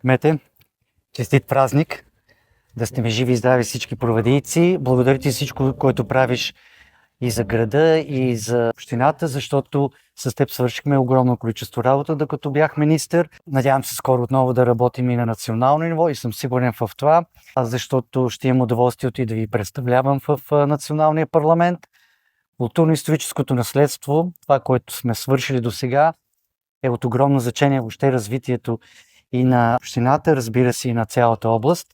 Кмете, честит празник! Да сте ми живи и здрави всички проводийци. Благодаря ти всичко, което правиш и за града, и за общината, защото с теб свършихме огромно количество работа, докато бях министър. Надявам се скоро отново да работим и на национално ниво и съм сигурен в това, защото ще имам удоволствието и да ви представлявам в националния парламент. Културно-историческото наследство, това, което сме свършили до сега, е от огромно значение въобще развитието и на общината, разбира се, и на цялата област.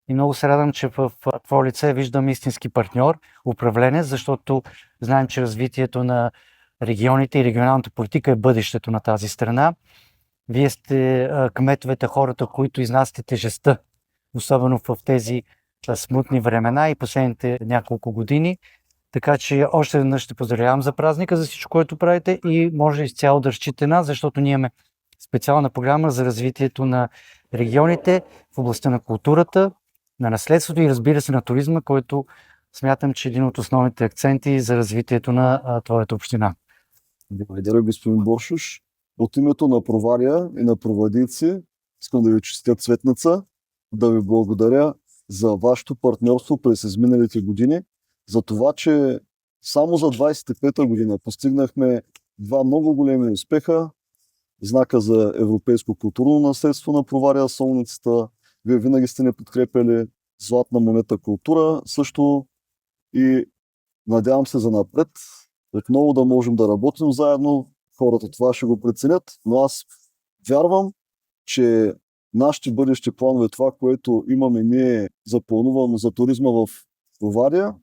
И много се радвам, че в твое лице виждам истински партньор, управленец, защото знаем, че развитието на регионите и регионалната политика е бъдещето на тази страна. Вие сте кметовете, хората, които изнасяте тежестта, особено в тези смутни времена и последните няколко години. Така че още веднъж ще поздравявам за празника, за всичко, което правите и може изцяло да разчитате нас, защото ние имаме специална програма за развитието на регионите в областта на културата, на наследството и разбира се на туризма, който смятам, че е един от основните акценти за развитието на твоята община. Благодаря, господин Боршош. От името на Провария и на проводийци искам да ви честитя Цветница, да ви благодаря за вашето партньорство през изминалите години, за това, че само за 25-та година постигнахме два много големи успеха. Знака за европейско културно наследство на Провария, Солницата. Вие винаги сте ни подкрепили, златна монета култура също, и надявам се за напред отново да можем да работим заедно. Хората това ще го преценят, но аз вярвам, че нашите бъдещи планове, това, което имаме ние запланувано за туризма в Провария,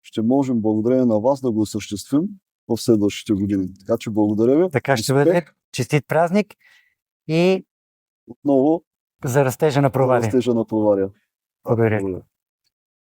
ще можем благодарение на вас да го осъществим в следващите години. Така че благодаря ви. Така ще бъде. Честит празник и отново за растежа на Провария. Благодаря. Благодаря.